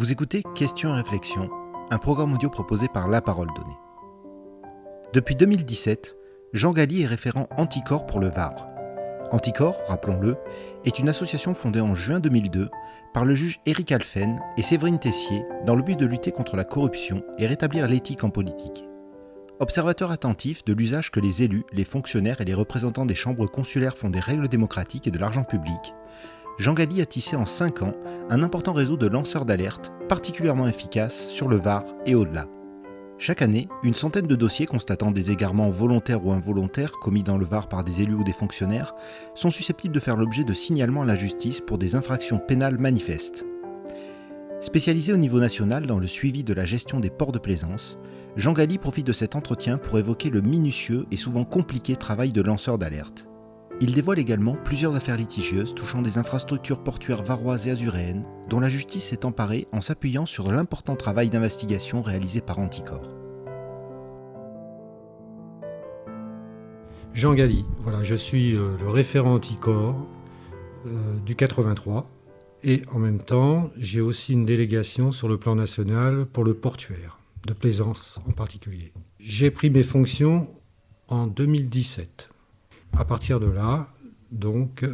Vous écoutez Questions et réflexions, un programme audio proposé par La Parole Donnée. Depuis 2017, Jean Galy est référent Anticorps pour le Var. Anticorps, rappelons-le, est une association fondée en juin 2002 par le juge Éric Alphen et Séverine Tessier dans le but de lutter contre la corruption et rétablir l'éthique en politique. Observateur attentif de l'usage que les élus, les fonctionnaires et les représentants des chambres consulaires font des règles démocratiques et de l'argent public, Jean Galy a tissé en 5 ans un important réseau de lanceurs d'alerte particulièrement efficace sur le Var et au-delà. Chaque année, une centaine de dossiers constatant des égarements volontaires ou involontaires commis dans le Var par des élus ou des fonctionnaires sont susceptibles de faire l'objet de signalements à la justice pour des infractions pénales manifestes. Spécialisé au niveau national dans le suivi de la gestion des ports de plaisance, Jean Galy profite de cet entretien pour évoquer le minutieux et souvent compliqué travail de lanceur d'alerte. Il dévoile également plusieurs affaires litigieuses touchant des infrastructures portuaires varoises et azuréennes, dont la justice s'est emparée en s'appuyant sur l'important travail d'investigation réalisé par Anticorps. Jean Galy, voilà, je suis le référent Anticorps du 83 et en même temps, j'ai aussi une délégation sur le plan national pour le portuaire, de plaisance en particulier. J'ai pris mes fonctions en 2017. À partir de là, donc,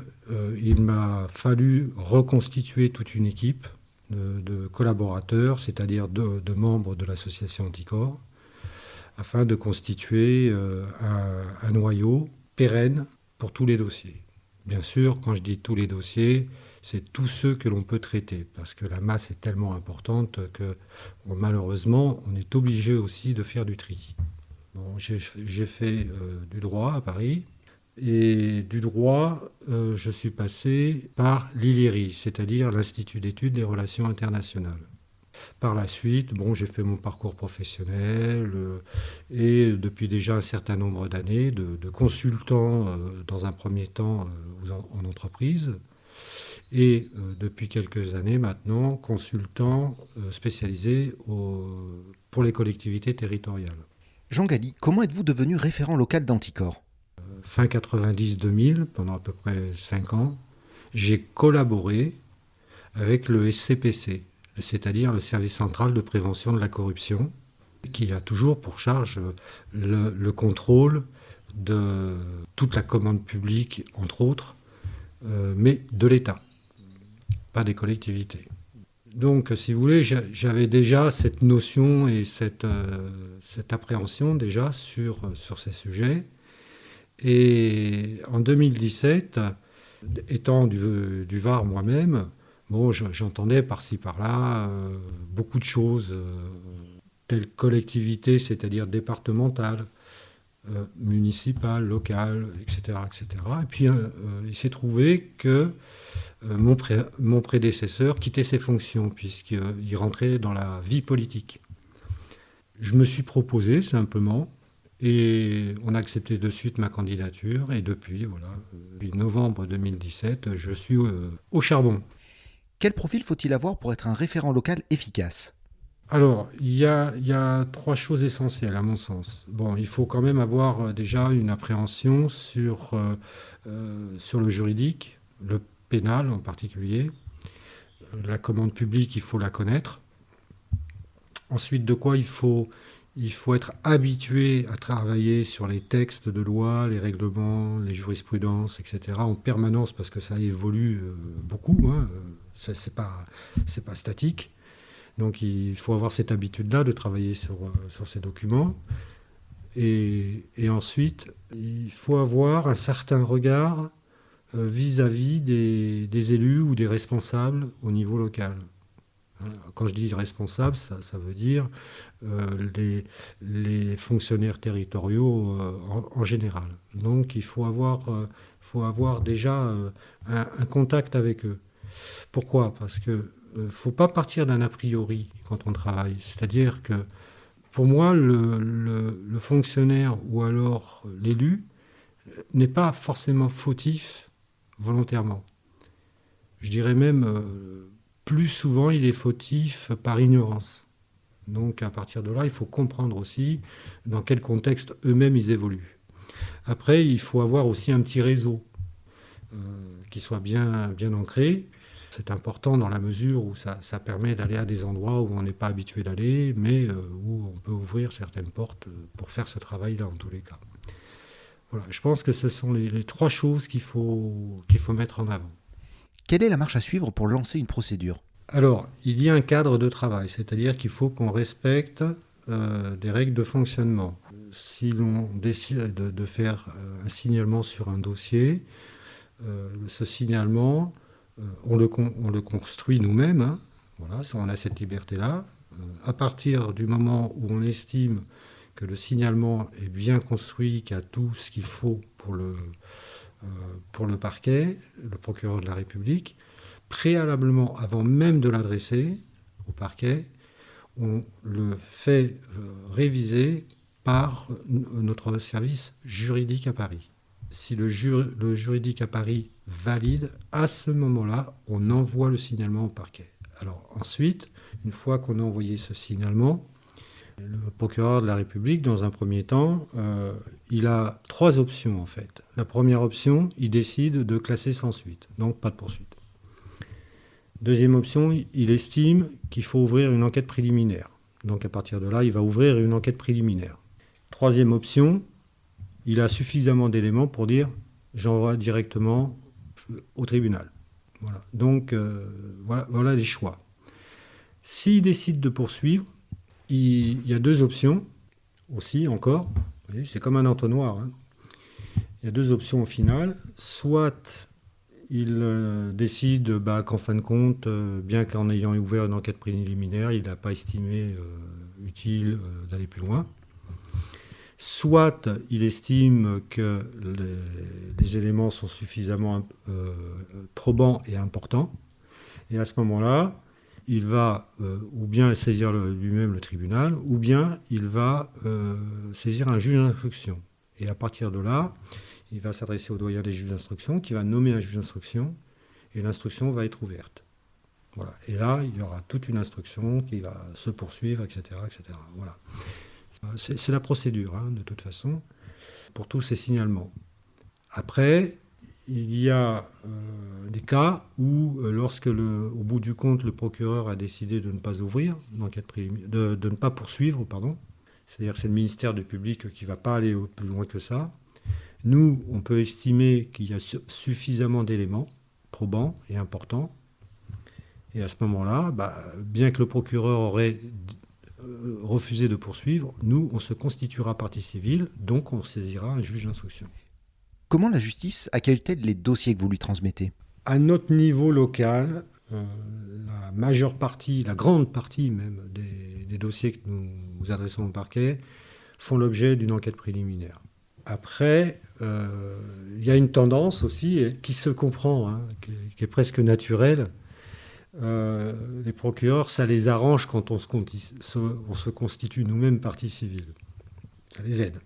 il m'a fallu reconstituer toute une équipe de collaborateurs, c'est-à-dire de membres de l'association Anticorps, afin de constituer un noyau pérenne pour tous les dossiers. Bien sûr, quand je dis tous les dossiers, c'est tous ceux que l'on peut traiter, parce que la masse est tellement importante que malheureusement, on est obligé aussi de faire du tri. Bon, j'ai fait du droit à Paris. Et du droit, je suis passé par l'ILIRI, c'est-à-dire l'Institut d'études des relations internationales. Par la suite, j'ai fait mon parcours professionnel et depuis déjà un certain nombre d'années de consultant dans un premier temps en entreprise et depuis quelques années maintenant consultant spécialisé pour les collectivités territoriales. Jean Galy, comment êtes-vous devenu référent local d'Anticorps ? Fin 90-2000, pendant à peu près 5 ans, j'ai collaboré avec le SCPC, c'est-à-dire le Service central de prévention de la corruption, qui a toujours pour charge le contrôle de toute la commande publique, entre autres, mais de l'État, pas des collectivités. Donc, si vous voulez, j'avais déjà cette notion et cette appréhension déjà sur ces sujets. Et en 2017, étant du Var moi-même, j'entendais par-ci par-là beaucoup de choses, telles collectivités, c'est-à-dire départementales, municipales, locales, etc., etc. Et puis il s'est trouvé que mon prédécesseur quittait ses fonctions puisqu'il rentrait dans la vie politique. Je me suis proposé simplement. Et on a accepté de suite ma candidature et depuis novembre 2017, je suis au charbon. Quel profil faut-il avoir pour être un référent local efficace ? Alors, il y a 3 choses essentielles à mon sens. Il faut quand même avoir déjà une appréhension sur le juridique, le pénal en particulier. La commande publique, il faut la connaître. Ensuite, de quoi il faut être habitué à travailler sur les textes de loi, les règlements, les jurisprudences, etc. en permanence parce que ça évolue beaucoup. Ça, c'est pas statique. Donc il faut avoir cette habitude-là de travailler sur ces documents. Et ensuite, il faut avoir un certain regard vis-à-vis des élus ou des responsables au niveau local. Quand je dis responsable, ça veut dire les fonctionnaires territoriaux en général. Donc il faut avoir déjà un contact avec eux. Pourquoi ? Parce qu'il ne faut pas partir d'un a priori quand on travaille. C'est-à-dire que pour moi, le fonctionnaire ou alors l'élu n'est pas forcément fautif volontairement. Je dirais même... plus souvent, il est fautif par ignorance. Donc, à partir de là, il faut comprendre aussi dans quel contexte eux-mêmes ils évoluent. Après, il faut avoir aussi un petit réseau qui soit bien ancré. c'est important dans la mesure où ça permet d'aller à des endroits où on n'est pas habitué d'aller, mais où on peut ouvrir certaines portes pour faire ce travail-là en tous les cas. Voilà, je pense que ce sont les trois choses qu'il faut mettre en avant. Quelle est la marche à suivre pour lancer une procédure ? Alors, il y a un cadre de travail, c'est-à-dire qu'il faut qu'on respecte des règles de fonctionnement. Si l'on décide de faire un signalement sur un dossier, ce signalement, on le construit nous-mêmes, hein. Voilà, on a cette liberté-là. À partir du moment où on estime que le signalement est bien construit, qu'il y a tout ce qu'il faut pour le parquet, le procureur de la République, préalablement, avant même de l'adresser au parquet, on le fait réviser par notre service juridique à Paris. Si le juridique à Paris valide, à ce moment-là, on envoie le signalement au parquet. Alors ensuite, une fois qu'on a envoyé ce signalement, le procureur de la République, dans un premier temps, il a trois options en fait. La première option, il décide de classer sans suite, donc pas de poursuite. Deuxième option, il estime qu'il faut ouvrir une enquête préliminaire. Donc à partir de là, il va ouvrir une enquête préliminaire. Troisième option, il a suffisamment d'éléments pour dire j'envoie directement au tribunal. Voilà. Donc voilà les choix. S'il décide de poursuivre, il y a deux options aussi encore. Vous voyez, c'est comme un entonnoir, hein. Il y a deux options au final. Soit il décide qu'en fin de compte, bien qu'en ayant ouvert une enquête préliminaire, il n'a pas estimé utile d'aller plus loin. Soit il estime que les éléments sont suffisamment probants et importants. Et à ce moment-là, il va ou bien saisir lui-même le tribunal, ou bien il va saisir un juge d'instruction. Et à partir de là, il va s'adresser au doyen des juges d'instruction, qui va nommer un juge d'instruction, et l'instruction va être ouverte. Voilà. Et là, il y aura toute une instruction qui va se poursuivre, etc. etc. Voilà. C'est la procédure, hein, de toute façon, pour tous ces signalements. Après, il y a des cas où, lorsque au bout du compte, le procureur a décidé de ne pas ouvrir l'enquête préliminaire, de ne pas poursuivre, pardon. C'est-à-dire que c'est le ministère du Public qui ne va pas aller plus loin que ça. Nous, on peut estimer qu'il y a suffisamment d'éléments probants et importants. Et à ce moment-là, bien que le procureur aurait refusé de poursuivre, nous, on se constituera partie civile, donc on saisira un juge d'instruction. Comment la justice accueille-t-elle les dossiers que vous lui transmettez ? À notre niveau local, la majeure partie, la grande partie même des dossiers que nous adressons au parquet font l'objet d'une enquête préliminaire. Après, il y a une tendance aussi qui se comprend, hein, qui est presque naturelle. Les procureurs, ça les arrange quand on se constitue nous-mêmes partie civile. Ça les aide.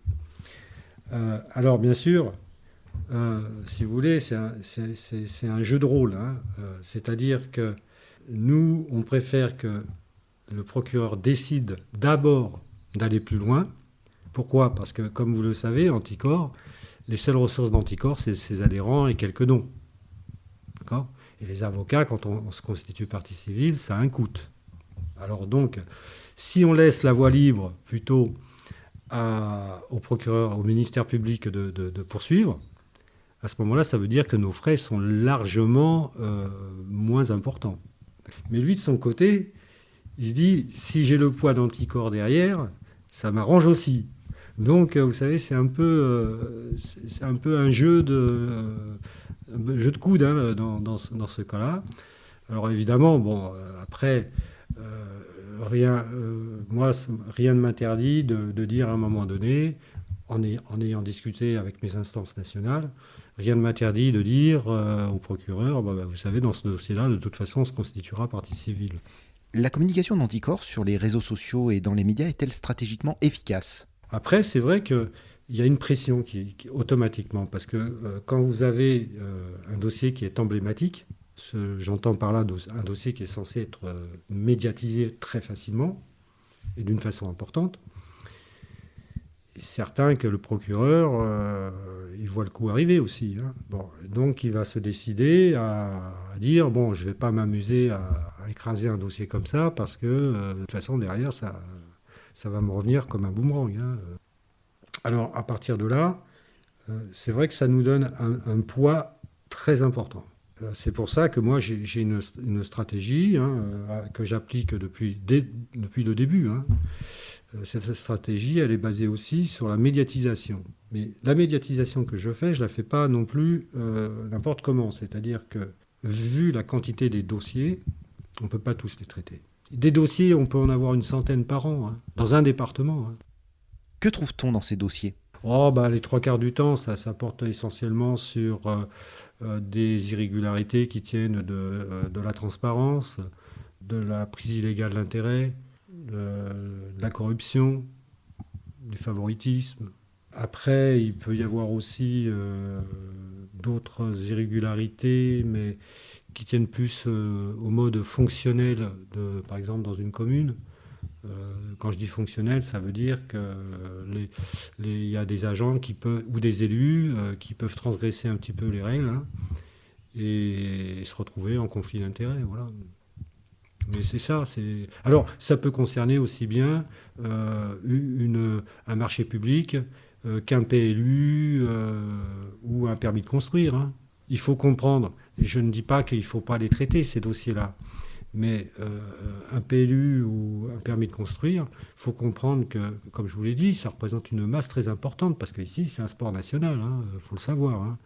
Alors, bien sûr, si vous voulez, c'est un jeu de rôle, hein. C'est-à-dire que nous, on préfère que le procureur décide d'abord d'aller plus loin. Pourquoi ? Parce que, comme vous le savez, Anticor, les seules ressources d'Anticor, c'est ses adhérents et quelques dons. D'accord ? Et les avocats, quand on se constitue partie civile, ça a un coût. Alors donc, si on laisse la voie libre plutôt au procureur, au ministère public de poursuivre, à ce moment-là, ça veut dire que nos frais sont largement moins importants. Mais lui, de son côté, il se dit, si j'ai le poids d'Anticor derrière, ça m'arrange aussi. Donc, vous savez, c'est un peu un jeu de coude, hein, dans ce cas-là. Alors évidemment, après, rien ne m'interdit de dire à un moment donné, en ayant discuté avec mes instances nationales, rien ne m'interdit de dire au procureur, vous savez, dans ce dossier-là, de toute façon, on se constituera partie civile. La communication d'Anticor sur les réseaux sociaux et dans les médias est-elle stratégiquement efficace ? Après, c'est vrai qu'il y a une pression qui automatiquement, parce que quand vous avez un dossier qui est emblématique, j'entends par là un dossier qui est censé être médiatisé très facilement et d'une façon importante, et certain que le procureur, il voit le coup arriver aussi, hein. Bon, donc il va se décider à dire, bon, je ne vais pas m'amuser à écraser un dossier comme ça, parce que de toute façon, derrière, ça va me revenir comme un boomerang, hein. Alors, à partir de là, c'est vrai que ça nous donne un poids très important. C'est pour ça que moi, j'ai une stratégie, hein, que j'applique depuis le début, hein. Cette stratégie, elle est basée aussi sur la médiatisation. Mais la médiatisation que je fais, je ne la fais pas non plus n'importe comment. C'est-à-dire que, vu la quantité des dossiers, on ne peut pas tous les traiter. Des dossiers, on peut en avoir une centaine par an, hein, dans un département, hein. Que trouve-t-on dans ces dossiers? Oh, bah, les trois quarts du temps, ça porte essentiellement sur des irrégularités qui tiennent de la transparence, de la prise illégale d'intérêt, de la corruption, du favoritisme. Après, il peut y avoir aussi d'autres irrégularités, mais qui tiennent plus au mode fonctionnel, par exemple dans une commune. Quand je dis fonctionnel, ça veut dire qu'il y a des agents ou des élus qui peuvent transgresser un petit peu les règles, hein, et se retrouver en conflit d'intérêts. Voilà. Mais c'est ça. Alors, ça peut concerner aussi bien un marché public qu'un PLU ou un permis de construire, hein. Il faut comprendre, et je ne dis pas qu'il ne faut pas les traiter, ces dossiers-là, mais un PLU ou un permis de construire, il faut comprendre que, comme je vous l'ai dit, ça représente une masse très importante, parce qu'ici, c'est un sport national, hein, faut le savoir, hein.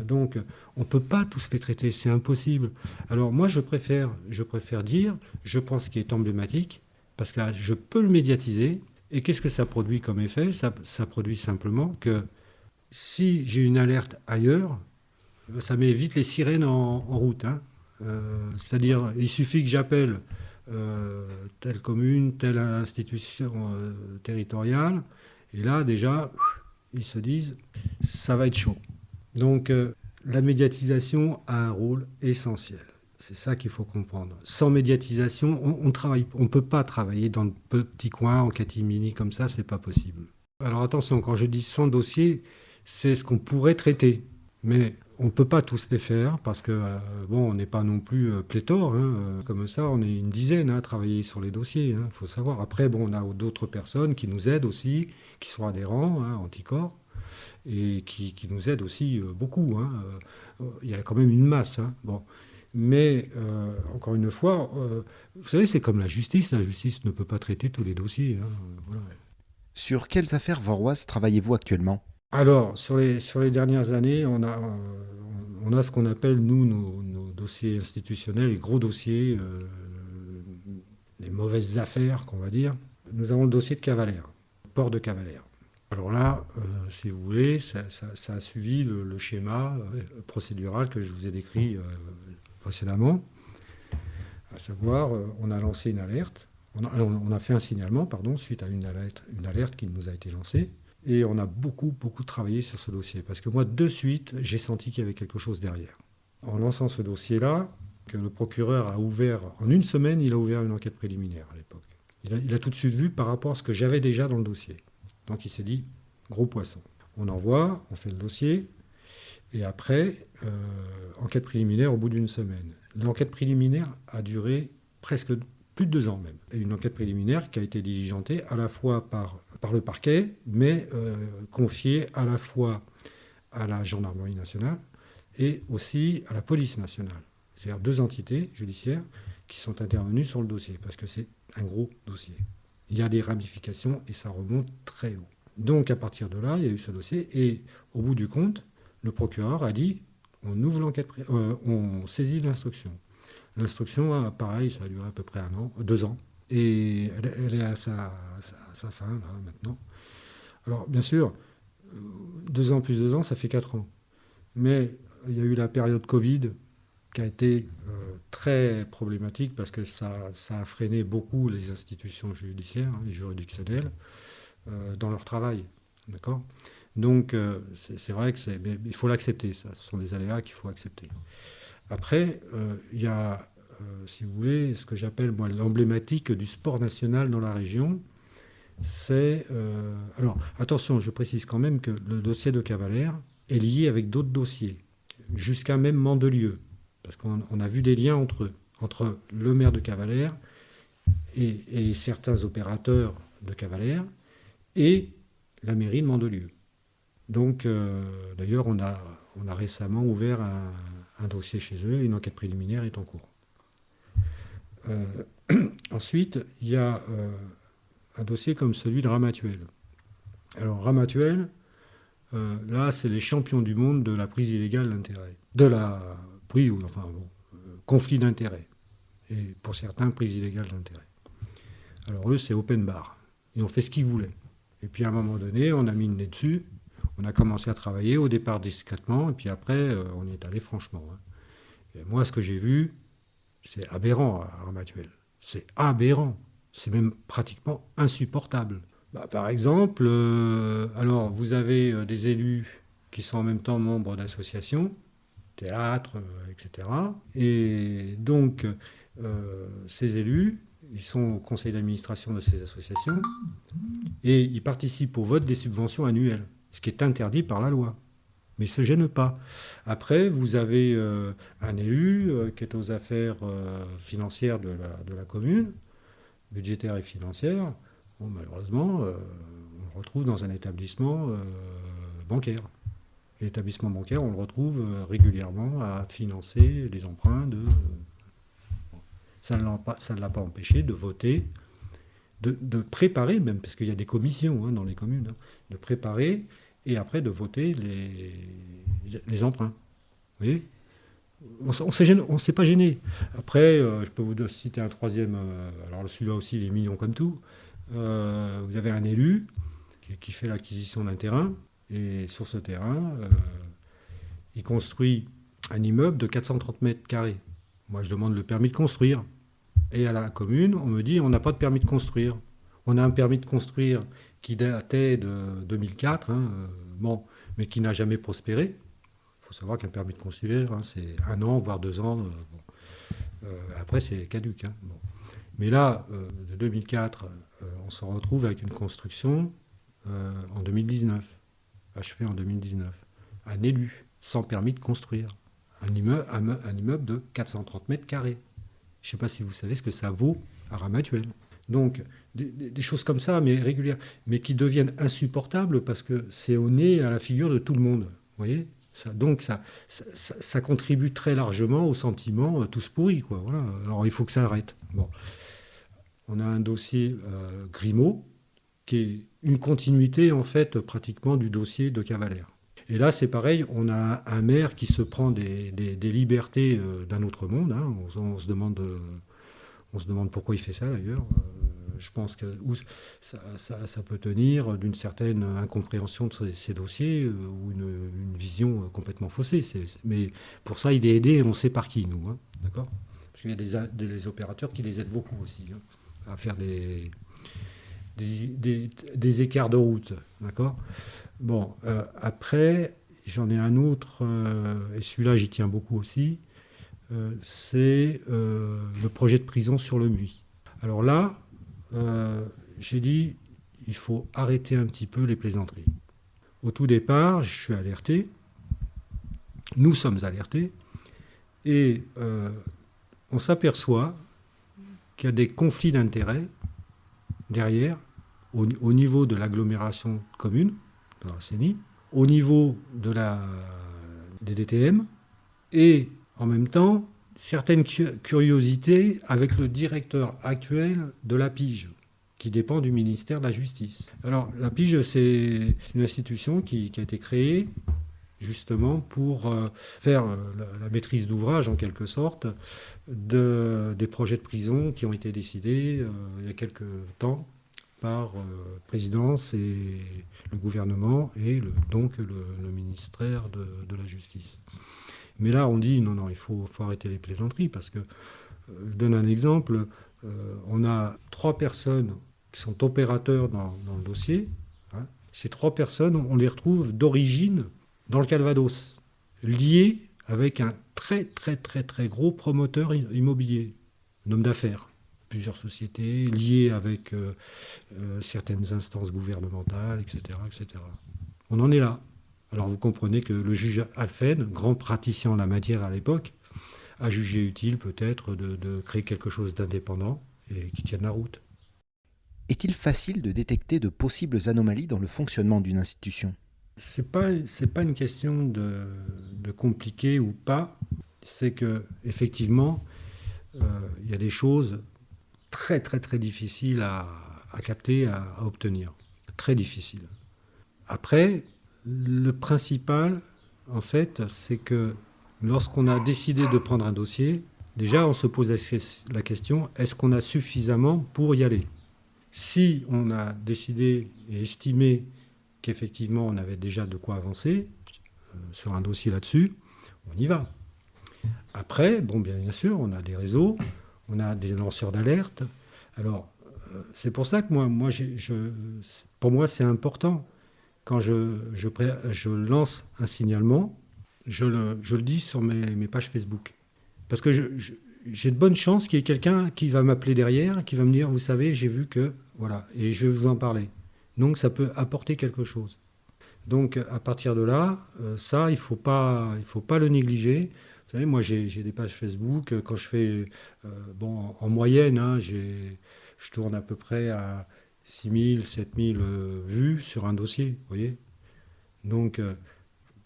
Donc, on ne peut pas tous les traiter, c'est impossible. Alors moi, je préfère dire, je pense qu'il est emblématique, parce que je peux le médiatiser. Et qu'est-ce que ça produit comme effet? Ça produit simplement que si j'ai une alerte ailleurs, ça met vite les sirènes en route, hein. C'est-à-dire, il suffit que j'appelle telle commune, telle institution territoriale, et là, déjà, ils se disent, ça va être chaud. Donc, la médiatisation a un rôle essentiel. C'est ça qu'il faut comprendre. Sans médiatisation, on ne peut pas travailler dans le petit coin, en catimini, comme ça, c'est pas possible. Alors attention, quand je dis 100 dossiers, c'est ce qu'on pourrait traiter. Mais on ne peut pas tous les faire, parce que, bon, on n'est pas non plus pléthore, hein. Comme ça, on est une dizaine à travailler sur les dossiers, il faut savoir. Après, bon, on a d'autres personnes qui nous aident aussi, qui sont adhérents, hein, Anticorps, et qui nous aident aussi beaucoup, hein. Il y a quand même une masse, hein. Bon. Mais, encore une fois, vous savez, c'est comme la justice. La justice ne peut pas traiter tous les dossiers, hein. Voilà. Sur quelles affaires voroises travaillez-vous actuellement? Alors, sur les dernières années, on a ce qu'on appelle, nous, nos dossiers institutionnels, les gros dossiers, les mauvaises affaires, qu'on va dire. Nous avons le dossier de Cavalère, port de Cavalère. Alors là, si vous voulez, ça a suivi le schéma procédural que je vous ai décrit précédemment. À savoir, on a lancé une alerte, on a fait un signalement, pardon, suite à une alerte qui nous a été lancée. Et on a beaucoup, beaucoup travaillé sur ce dossier. Parce que moi, de suite, j'ai senti qu'il y avait quelque chose derrière. En lançant ce dossier-là, que le procureur a ouvert, en une semaine, il a ouvert une enquête préliminaire à l'époque. Il a tout de suite vu par rapport à ce que j'avais déjà dans le dossier. Donc il s'est dit, gros poisson. On envoie, on fait le dossier, et après, enquête préliminaire au bout d'une semaine. L'enquête préliminaire a duré presque plus de 2 ans même. Et une enquête préliminaire qui a été diligentée à la fois par le parquet, mais confiée à la fois à la gendarmerie nationale et aussi à la police nationale. C'est-à-dire 2 entités judiciaires qui sont intervenues sur le dossier, parce que c'est un gros dossier. Il y a des ramifications et ça remonte très haut. Donc à partir de là, il y a eu ce dossier, et au bout du compte, le procureur a dit, on ouvre l'enquête, on saisit l'instruction. L'instruction, pareil, ça a duré à peu près 2 ans. Et elle est à sa fin, là, maintenant. Alors, bien sûr, 2 ans plus 2 ans, ça fait 4 ans. Mais il y a eu la période Covid qui a été très problématique, parce que ça a freiné beaucoup les institutions judiciaires et juridictionnelles dans leur travail. D'accord ? Donc, c'est vrai que mais il faut l'accepter, ça. Ce sont des aléas qu'il faut accepter. Après, il y a, si vous voulez, ce que j'appelle moi l'emblématique du sport national dans la région, Alors, attention, je précise quand même que le dossier de Cavalère est lié avec d'autres dossiers, jusqu'à même Mandelieu, parce qu'on a vu des liens entre eux, entre le maire de Cavalère et certains opérateurs de Cavalère et la mairie de Mandelieu. Donc, d'ailleurs, on a récemment ouvert un dossier chez eux, et une enquête préliminaire est en cours. Ensuite, il y a un dossier comme celui de Ramatuelle. Alors, Ramatuelle, là, c'est les champions du monde de la prise illégale d'intérêt. Conflit d'intérêt. Et pour certains, prise illégale d'intérêt. Alors, eux, c'est open bar. Ils ont fait ce qu'ils voulaient. Et puis, à un moment donné, on a mis le nez dessus. On a commencé à travailler, au départ discrètement, et puis après, on y est allé franchement. Et moi, ce que j'ai vu, c'est aberrant à Ramatuelle. C'est aberrant. C'est même pratiquement insupportable. Par exemple, alors vous avez des élus qui sont en même temps membres d'associations, théâtre, etc. Et donc, ces élus, ils sont au conseil d'administration de ces associations et ils participent au vote des subventions annuelles, ce qui est interdit par la loi. Mais ils ne se gênent pas. Après, vous avez un élu qui est aux affaires financières de la commune, budgétaire et financière. Bon, malheureusement, on le retrouve dans un établissement bancaire. Et l'établissement bancaire, on le retrouve régulièrement à financer les emprunts de... Ça ne l'a pas empêché de voter, de préparer, même parce qu'il y a des commissions dans les communes, de préparer et après de voter les emprunts. Vous voyez ? On ne s'est pas gêné. Après, je peux vous citer un troisième, alors celui-là aussi, il est mignon comme tout. Vous avez un élu qui fait l'acquisition d'un terrain, et sur ce terrain, il construit un immeuble de 430 mètres carrés. Moi, je demande le permis de construire. Et à la commune, on me dit, on n'a pas de permis de construire. On a un permis de construire qui datait de 2004, mais qui n'a jamais prospéré. Il faut savoir qu'un permis de construire, c'est 1 an, voire 2 ans. Après, c'est caduc. Bon. Mais là, de 2004, on se retrouve avec une construction en 2019, achevée en 2019. Un élu, sans permis de construire. Un immeuble de 430 mètres carrés. Je ne sais pas si vous savez ce que ça vaut à Ramatuelle. Donc, des choses comme ça, mais régulières, mais qui deviennent insupportables parce que c'est au nez, à la figure de tout le monde. Vous voyez ? Ça contribue très largement au sentiment tous pourris, quoi. Voilà. Alors, il faut que ça arrête. Bon. On a un dossier Grimaud, qui est une continuité, en fait, pratiquement du dossier de Cavalère. Et là, c'est pareil, on a un maire qui se prend des libertés d'un autre monde. On se demande pourquoi il fait ça, d'ailleurs. Je pense que ça peut tenir d'une certaine incompréhension de ces dossiers ou une vision complètement faussée. Mais pour ça, il est aidé, on sait par qui, nous. D'accord ? Parce qu'il y a des opérateurs qui les aident beaucoup aussi à faire des écarts de route. D'accord ? Bon, après, j'en ai un autre, et celui-là, j'y tiens beaucoup aussi, c'est le projet de prison sur le Muy. Alors là, j'ai dit, il faut arrêter un petit peu les plaisanteries. Au tout départ, je suis alerté, nous sommes alertés, et on s'aperçoit qu'il y a des conflits d'intérêts derrière, au niveau de l'agglomération commune, dans la CENI, au niveau des DTM, et en même temps, certaines curiosités avec le directeur actuel de la PIGE, qui dépend du ministère de la Justice. Alors, la PIGE, c'est une institution qui a été créée justement pour faire la maîtrise d'ouvrage, en quelque sorte, des projets de prison qui ont été décidés il y a quelques temps par présidence et le gouvernement et donc le ministère de la Justice. Mais là, on dit non, il faut arrêter les plaisanteries parce que, je donne un exemple, on a 3 personnes qui sont opérateurs dans le dossier. Ces 3 personnes, on les retrouve d'origine dans le Calvados, liées avec un très, très, très, très gros promoteur immobilier, un homme d'affaires, plusieurs sociétés, liées avec certaines instances gouvernementales, etc., etc. On en est là. Alors vous comprenez que le juge Alphen, grand praticien en la matière à l'époque, a jugé utile peut-être de créer quelque chose d'indépendant et qui tienne la route. Est-il facile de détecter de possibles anomalies dans le fonctionnement d'une institution ? C'est pas une question de compliqué ou pas. C'est que effectivement, il y a des choses très très très difficiles à capter, à obtenir. Très difficiles. Après, le principal, en fait, c'est que lorsqu'on a décidé de prendre un dossier, déjà on se pose la question, est-ce qu'on a suffisamment pour y aller ? Si on a décidé et estimé qu'effectivement on avait déjà de quoi avancer sur un dossier là-dessus, on y va. Après, bon, bien sûr, on a des réseaux, on a des lanceurs d'alerte. Alors, c'est pour ça que pour moi, c'est important. Quand je lance un signalement, je le dis sur mes pages Facebook. Parce que j'ai de bonnes chances qu'il y ait quelqu'un qui va m'appeler derrière, qui va me dire, vous savez, j'ai vu que, voilà, et je vais vous en parler. Donc, ça peut apporter quelque chose. Donc, à partir de là, ça, il faut pas le négliger. Vous savez, moi, j'ai des pages Facebook. Quand je fais, en moyenne, je tourne à peu près à 6 000, 7 000 vues sur un dossier, vous voyez. Donc,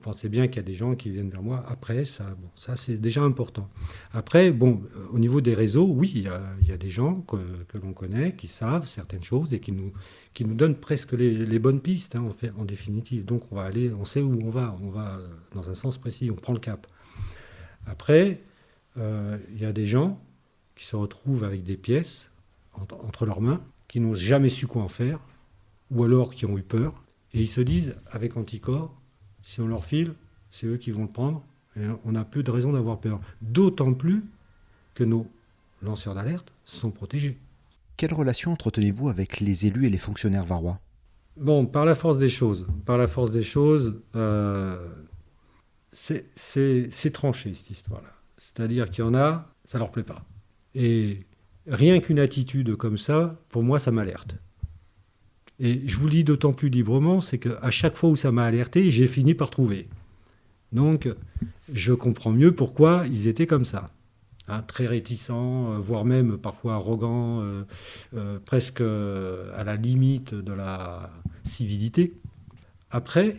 pensez bien qu'il y a des gens qui viennent vers moi après, ça c'est déjà important. Après, au niveau des réseaux, oui, il y a des gens que l'on connaît, qui savent certaines choses et qui nous donnent presque les bonnes pistes, hein, en définitive. Donc on sait où on va dans un sens précis, on prend le cap. Après, il y a des gens qui se retrouvent avec des pièces entre leurs mains, qui n'ont jamais su quoi en faire, ou alors qui ont eu peur, et ils se disent, avec Anticorps, si on leur file, c'est eux qui vont le prendre, et on n'a plus de raison d'avoir peur. D'autant plus que nos lanceurs d'alerte sont protégés. Quelle relation entretenez-vous avec les élus et les fonctionnaires varois ? Bon, par la force des choses, c'est tranché cette histoire-là. C'est-à-dire qu'il y en a, ça leur plaît pas. Et rien qu'une attitude comme ça, pour moi, ça m'alerte. Et je vous le dis d'autant plus librement, c'est qu'à chaque fois où ça m'a alerté, j'ai fini par trouver. Donc, je comprends mieux pourquoi ils étaient comme ça. Hein, très réticents, voire même parfois arrogants, presque à la limite de la civilité. Après,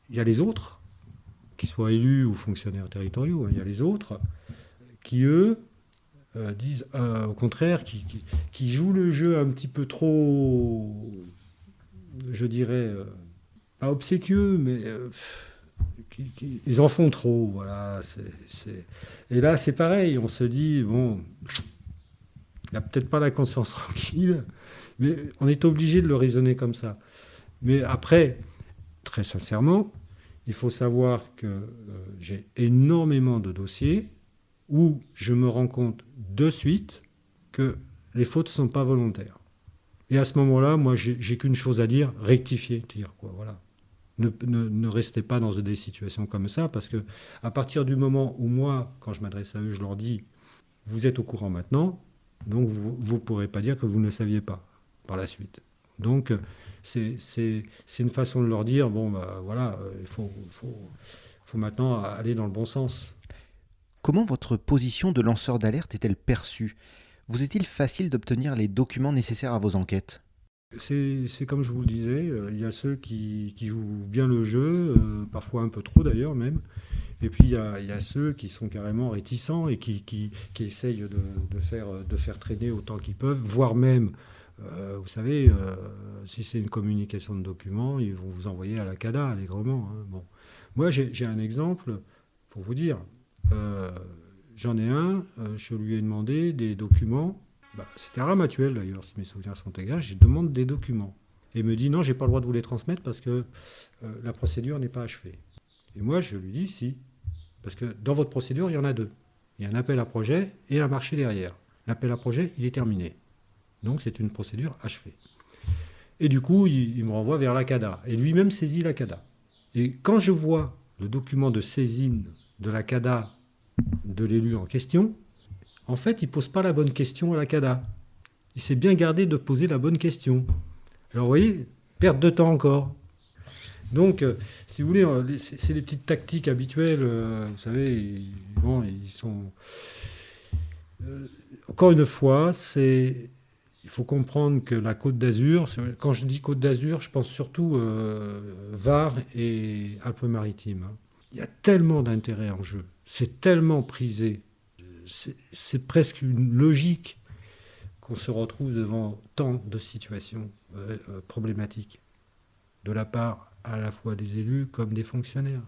il y a les autres, qu'ils soient élus ou fonctionnaires territoriaux, hein, il y a les autres qui, eux, disent, au contraire, qui jouent le jeu un petit peu trop, je dirais, pas obséquieux, mais ils en font trop. Voilà, Et là, c'est pareil, on se dit, bon, il n'a peut-être pas la conscience tranquille, mais on est obligé de le raisonner comme ça. Mais après, très sincèrement, il faut savoir que j'ai énormément de dossiers où je me rends compte de suite que les fautes ne sont pas volontaires. Et à ce moment-là, moi, j'ai qu'une chose à dire, rectifier, quoi, voilà. Ne restez pas dans des situations comme ça, parce que à partir du moment où moi, quand je m'adresse à eux, je leur dis, vous êtes au courant maintenant, donc vous ne pourrez pas dire que vous ne le saviez pas par la suite. Donc, c'est une façon de leur dire, il faut maintenant aller dans le bon sens. Comment votre position de lanceur d'alerte est-elle perçue ? Vous est-il facile d'obtenir les documents nécessaires à vos enquêtes ? C'est comme je vous le disais, il y a ceux qui jouent bien le jeu, parfois un peu trop d'ailleurs même, et puis il y a ceux qui sont carrément réticents et qui essayent de faire traîner autant qu'ils peuvent, voire même, vous savez, si c'est une communication de documents, ils vont vous envoyer à la CADA allègrement. Hein. Bon. Moi j'ai un exemple pour vous dire. J'en ai un, je lui ai demandé des documents, c'était à Ramatuelle d'ailleurs, si mes souvenirs sont exacts, je demande des documents. Et il me dit non, j'ai pas le droit de vous les transmettre parce que la procédure n'est pas achevée. Et moi je lui dis si, parce que dans votre procédure il y en a deux. Il y a un appel à projet et un marché derrière. L'appel à projet, il est terminé. Donc c'est une procédure achevée. Et du coup, il me renvoie vers la CADA. Et lui-même saisit la CADA. Et quand je vois le document de saisine de la CADA de l'élu en question, en fait, il ne pose pas la bonne question à la CADA. il s'est bien gardé de poser la bonne question. Alors vous voyez, perte de temps encore. Donc, si vous voulez, c'est les petites tactiques habituelles. Vous savez, ils sont... encore une fois, il faut comprendre que la Côte d'Azur, quand je dis Côte d'Azur, je pense surtout Var et Alpes-Maritimes. Il y a tellement d'intérêt en jeu, c'est tellement prisé, c'est presque une logique qu'on se retrouve devant tant de situations problématiques, de la part à la fois des élus comme des fonctionnaires.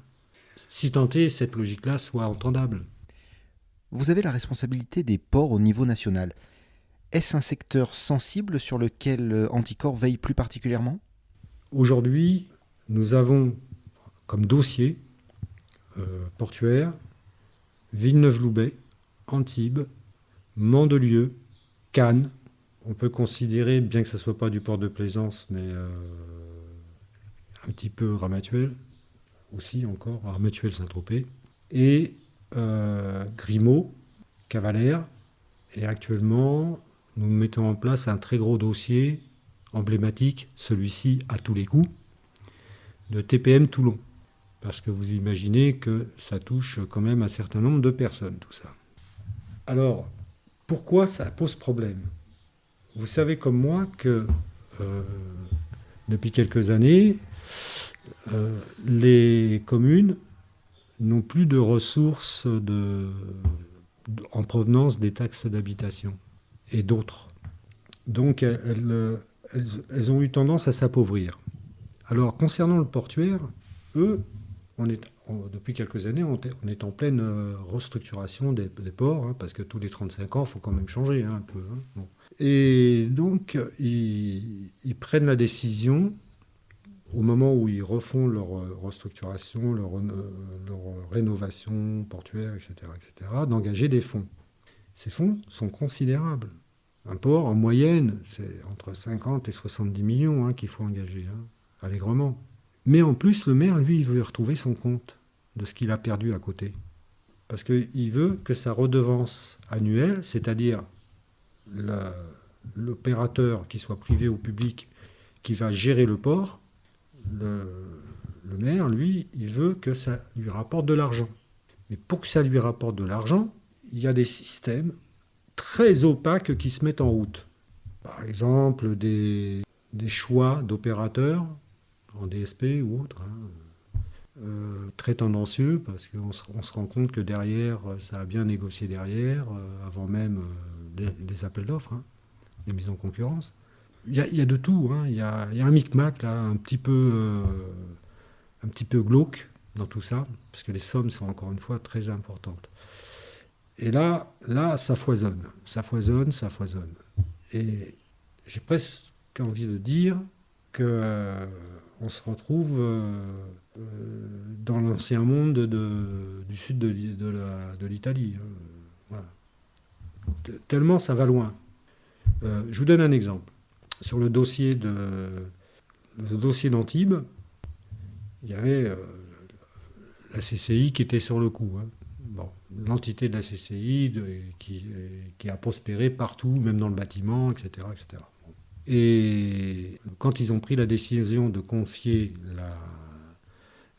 Si tant est cette logique-là soit entendable. Vous avez la responsabilité des ports au niveau national. Est-ce un secteur sensible sur lequel Anticor veille plus particulièrement ? Aujourd'hui, nous avons comme dossier portuaire Villeneuve-Loubet, Antibes, Mandelieu, Cannes. On peut considérer, bien que ce ne soit pas du port de plaisance, mais un petit peu Ramatuelle, aussi encore, Ramatuelle-Saint-Tropez, et Grimaud, Cavalère. Et actuellement, nous mettons en place un très gros dossier emblématique, celui-ci à tous les coups, de TPM Toulon. Parce que vous imaginez que ça touche quand même un certain nombre de personnes, tout ça. Alors, pourquoi ça pose problème ? Vous savez comme moi que depuis quelques années, les communes n'ont plus de ressources en provenance des taxes d'habitation et d'autres. Donc elles ont eu tendance à s'appauvrir. Alors concernant le portuaire, eux, depuis quelques années, on est en pleine restructuration des ports, parce que tous les 35 ans, il faut quand même changer un peu. Bon. Et donc, ils prennent la décision, au moment où ils refont leur restructuration, leur rénovation portuaire, etc., d'engager des fonds. Ces fonds sont considérables. Un port, en moyenne, c'est entre 50 et 70 millions qu'il faut engager, allègrement. Mais en plus, le maire, lui, il veut retrouver son compte de ce qu'il a perdu à côté. Parce qu'il veut que sa redevance annuelle, c'est-à-dire l'opérateur, qu'il soit privé ou public, qui va gérer le port, le maire, lui, il veut que ça lui rapporte de l'argent. Mais pour que ça lui rapporte de l'argent, il y a des systèmes très opaques qui se mettent en route. Par exemple, des choix d'opérateurs en DSP ou autre, très tendancieux, parce qu'on se rend compte que derrière, ça a bien négocié derrière, avant même les appels d'offres, les mises en concurrence. Il y a de tout, il y a un micmac là, un petit peu glauque dans tout ça, parce que les sommes sont encore une fois très importantes. Et là, ça foisonne. Et j'ai presque envie de dire qu'on se retrouve dans l'ancien monde du sud de l'Italie. Voilà. Tellement ça va loin. Je vous donne un exemple. Sur le dossier d'Antibes, il y avait la CCI qui était sur le coup. Bon, l'entité de la CCI qui a prospéré partout, même dans le bâtiment, etc. Et quand ils ont pris la décision de confier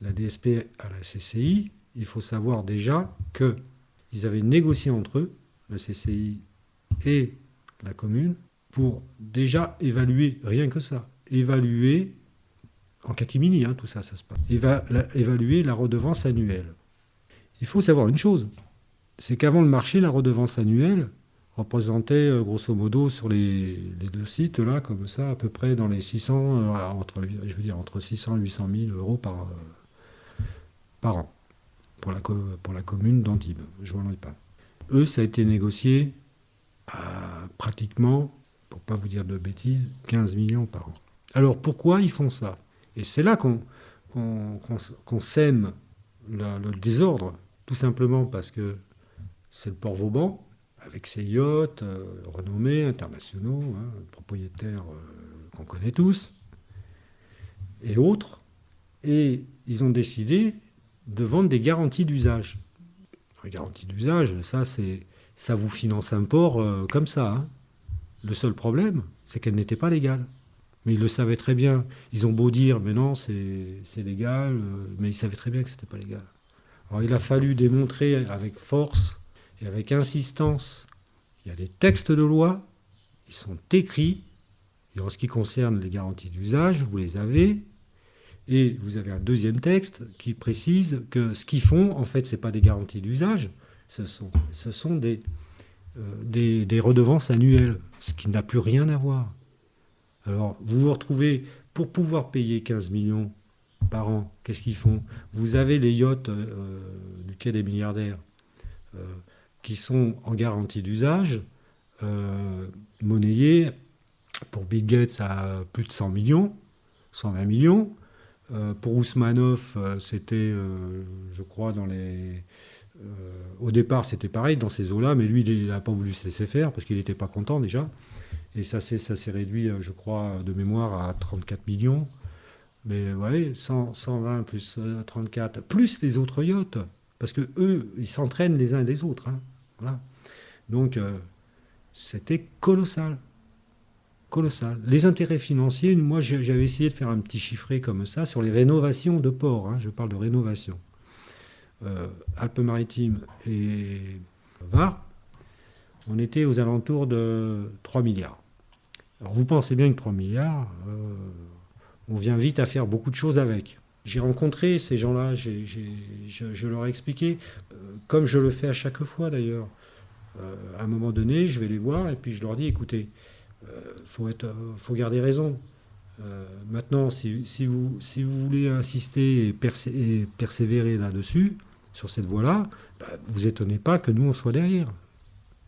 la DSP à la CCI, il faut savoir déjà qu'ils avaient négocié entre eux, la CCI et la commune, pour déjà évaluer, rien que ça, évaluer, en catimini, tout ça se passe, évaluer la redevance annuelle. Il faut savoir une chose, c'est qu'avant le marché, la redevance annuelle représentait grosso modo sur les deux sites, là, comme ça, à peu près dans les 600, entre 600 et 800 000 euros par an, pour la commune d'Antibes, je ne pas. Eux, ça a été négocié à pratiquement, pour ne pas vous dire de bêtises, 15 millions par an. Alors pourquoi ils font ça ? Et c'est là qu'on sème le désordre, tout simplement parce que c'est le port Vauban, avec ses yachts renommés, internationaux, propriétaires qu'on connaît tous, et autres, et ils ont décidé de vendre des garanties d'usage. Les garanties d'usage, ça vous finance un port comme ça. Le seul problème, c'est qu'elle n'était pas légale. Mais ils le savaient très bien. Ils ont beau dire, mais non, c'est légal, mais ils savaient très bien que ce n'était pas légal. Alors il a fallu démontrer avec force et avec insistance. Il y a des textes de loi, ils sont écrits. Et en ce qui concerne les garanties d'usage, vous les avez. Et vous avez un deuxième texte qui précise que ce qu'ils font, en fait, ce n'est pas des garanties d'usage, ce sont des redevances annuelles, ce qui n'a plus rien à voir. Alors, vous vous retrouvez, pour pouvoir payer 15 millions par an, qu'est-ce qu'ils font? Vous avez les yachts du quai des milliardaires qui sont en garantie d'usage, monnayés pour Bill Gates à plus de 100 millions, 120 millions. Pour Ousmanoff, c'était, je crois, au départ, c'était pareil dans ces eaux-là, mais lui, il n'a pas voulu se laisser faire parce qu'il n'était pas content déjà. Et ça s'est réduit, je crois, de mémoire à 34 millions. Mais vous voyez, 120 plus 34, plus les autres yachts, parce que eux, ils s'entraînent les uns les autres. Hein. Voilà. Donc, c'était colossal. Colossal. Les intérêts financiers, moi, j'avais essayé de faire un petit chiffré comme ça sur les rénovations de ports. Hein, je parle de rénovation. Alpes-Maritimes et Var, on était aux alentours de 3 milliards. Alors vous pensez bien que 3 milliards, on vient vite à faire beaucoup de choses avec. J'ai rencontré ces gens-là, je leur ai expliqué, comme je le fais à chaque fois d'ailleurs. À un moment donné, je vais les voir et puis je leur dis, écoutez, faut garder raison. Maintenant, si vous voulez insister et persévérer là-dessus, sur cette voie-là, vous étonnez pas que nous, on soit derrière.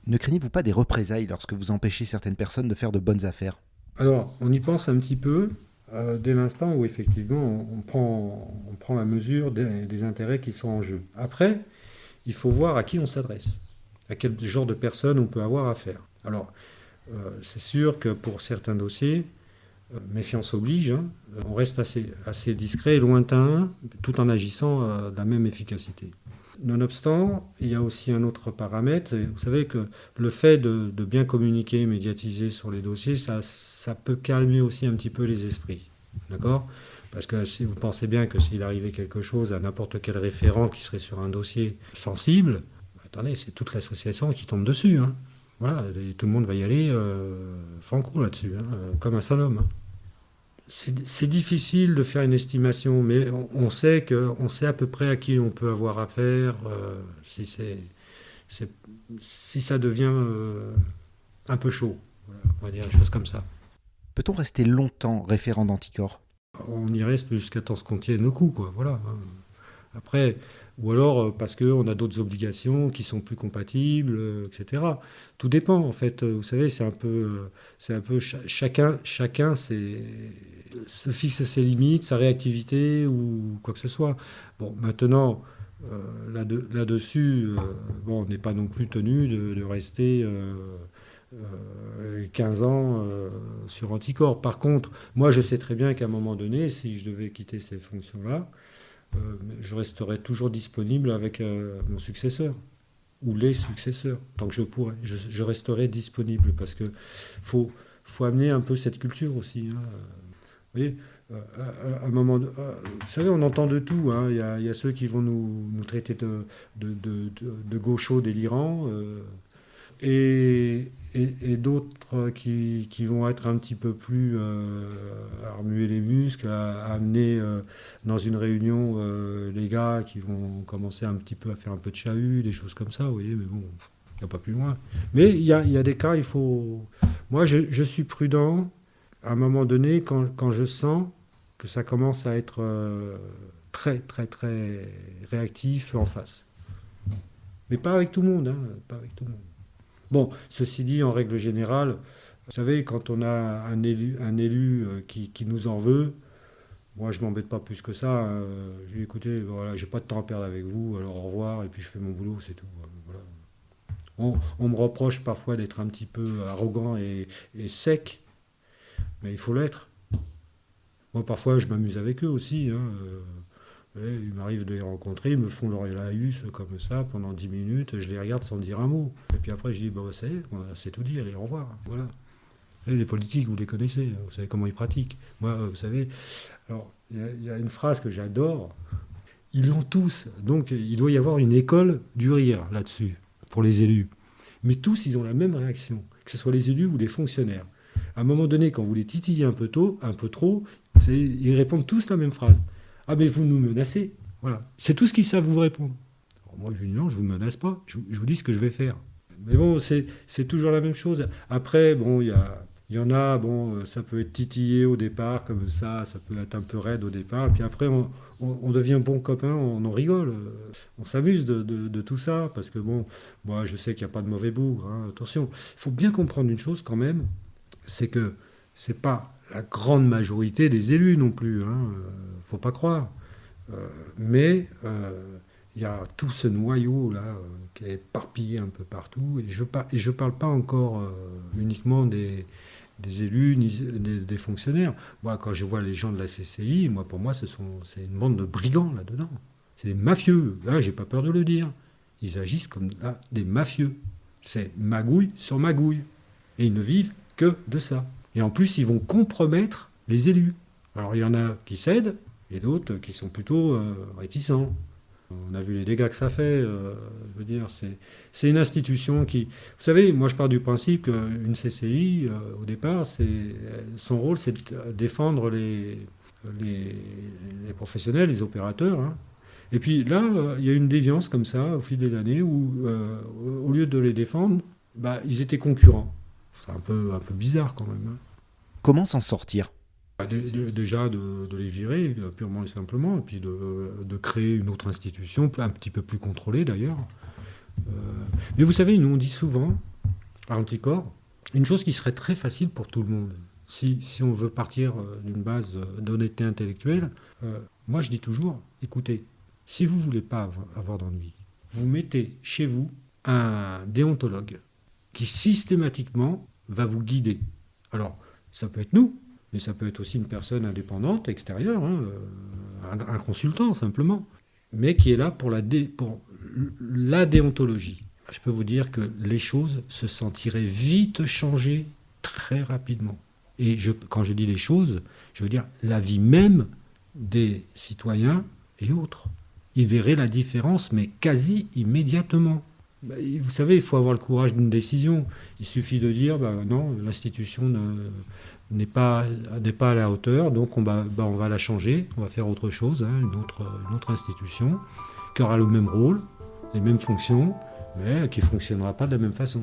Ne craignez-vous pas des représailles lorsque vous empêchez certaines personnes de faire de bonnes affaires? Alors, on y pense un petit peu dès l'instant où effectivement on prend la mesure des intérêts qui sont en jeu. Après, il faut voir à qui on s'adresse, à quel genre de personnes on peut avoir affaire. Alors, c'est sûr que pour certains dossiers, méfiance oblige, hein, on reste assez discret et lointain, tout en agissant de la même efficacité. Nonobstant, il y a aussi un autre paramètre. Vous savez que le fait de bien communiquer, médiatiser sur les dossiers, ça peut calmer aussi un petit peu les esprits. D'accord ? Parce que si vous pensez bien que s'il arrivait quelque chose à n'importe quel référent qui serait sur un dossier sensible, attendez, c'est toute l'association qui tombe dessus. Hein. Voilà, et tout le monde va y aller franco là-dessus, hein, comme un seul homme. Hein. C'est difficile de faire une estimation, mais on sait à peu près à qui on peut avoir affaire si ça devient un peu chaud. Voilà, on va dire des choses comme ça. Peut-on rester longtemps référent d'Anticor? On y reste jusqu'à temps qu'on tienne le coup, quoi. Voilà. Après, ou alors parce qu'on a d'autres obligations qui sont plus compatibles, etc. Tout dépend, en fait. Vous savez, c'est un peu chacun se fixe ses limites, sa réactivité ou quoi que ce soit. Bon, maintenant, là-dessus, on n'est pas non plus tenu de rester 15 ans sur Anticor. Par contre, moi, je sais très bien qu'à un moment donné, si je devais quitter ces fonctions-là, je resterai toujours disponible avec mon successeur ou les successeurs, tant que je pourrai. Je resterai disponible parce que faut amener un peu cette culture aussi. Hein. Vous voyez, à un moment, vous savez, on entend de tout. Hein. Il y a ceux qui vont nous traiter de gauchos délirants. Et d'autres qui vont être un petit peu plus à remuer les muscles, à amener dans une réunion les gars qui vont commencer un petit peu à faire un peu de chahut, des choses comme ça, vous voyez, mais bon, il n'y a pas plus loin. Mais il y a des cas, il faut... Moi, je suis prudent à un moment donné quand je sens que ça commence à être très, très, très réactif en face. Mais pas avec tout le monde, hein, pas avec tout le monde. Bon, ceci dit, en règle générale, vous savez, quand on a un élu qui nous en veut, moi je ne m'embête pas plus que ça. Je lui dis, écoutez, voilà, j'ai pas de temps à perdre avec vous, alors au revoir, et puis je fais mon boulot, c'est tout. Voilà. On me reproche parfois d'être un petit peu arrogant et sec, mais il faut l'être. Moi, parfois, je m'amuse avec eux aussi. Hein, il m'arrive de les rencontrer, ils me font leur laïus comme ça pendant 10 minutes, je les regarde sans dire un mot. Et puis après, je dis, ça y est, c'est tout dit, allez, au revoir. Voilà. Et les politiques, vous les connaissez, vous savez comment ils pratiquent. Moi, vous savez, alors, il y a une phrase que j'adore. Ils l'ont tous. Donc, il doit y avoir une école du rire là-dessus, pour les élus. Mais tous, ils ont la même réaction, que ce soit les élus ou les fonctionnaires. À un moment donné, quand vous les titillez un peu trop, ils répondent tous la même phrase. Ah, mais vous nous menacez. Voilà. C'est tout ce qu'ils savent vous répondre. Alors moi, je dis non, je ne vous menace pas. Je vous dis ce que je vais faire. Mais bon, c'est toujours la même chose. Après, bon, il y en a, bon, ça peut être titillé au départ, comme ça peut être un peu raide au départ. Et puis après, on devient bons copains, on en rigole. On s'amuse de tout ça. Parce que bon, moi, je sais qu'il n'y a pas de mauvais bougre. Hein, attention, il faut bien comprendre une chose quand même, c'est que c'est pas la grande majorité des élus non plus. Hein, faut pas croire. Mais il y a tout ce noyau là qui est éparpillé un peu partout. Et je parle pas encore uniquement des élus ni des fonctionnaires. Moi, quand je vois les gens de la CCI, pour moi, c'est une bande de brigands là-dedans. C'est des mafieux. Là, j'ai pas peur de le dire. Ils agissent comme là, des mafieux. C'est magouille sur magouille. Et ils ne vivent que de ça. Et en plus, ils vont compromettre les élus. Alors, il y en a qui cèdent et d'autres qui sont plutôt réticents. On a vu les dégâts que ça fait. Je veux dire, c'est une institution qui... Vous savez, moi, je pars du principe qu'une CCI, au départ, son rôle, c'est de défendre les professionnels, les opérateurs. Hein. Et puis là, il y a une déviance comme ça, au fil des années, où, au lieu de les défendre, ils étaient concurrents. C'est un peu bizarre quand même. Hein. Comment s'en sortir ? Déjà de les virer purement et simplement, et puis de créer une autre institution, un petit peu plus contrôlée d'ailleurs. Mais vous savez, nous on dit souvent, à Anticor, une chose qui serait très facile pour tout le monde. Si on veut partir d'une base d'honnêteté intellectuelle, moi je dis toujours, écoutez, si vous ne voulez pas avoir d'ennui, vous mettez chez vous un déontologue qui systématiquement va vous guider. Alors, ça peut être nous, mais ça peut être aussi une personne indépendante, extérieure, hein, un consultant simplement, mais qui est là pour la déontologie. Je peux vous dire que les choses se sentiraient vite changées très rapidement. Et quand je dis les choses, je veux dire la vie même des citoyens et autres. Ils verraient la différence, mais quasi immédiatement. Vous savez, il faut avoir le courage d'une décision. Il suffit de dire, non, l'institution n'est pas à la hauteur, donc on va la changer, on va faire autre chose, hein, une autre institution, qui aura le même rôle, les mêmes fonctions, mais qui ne fonctionnera pas de la même façon.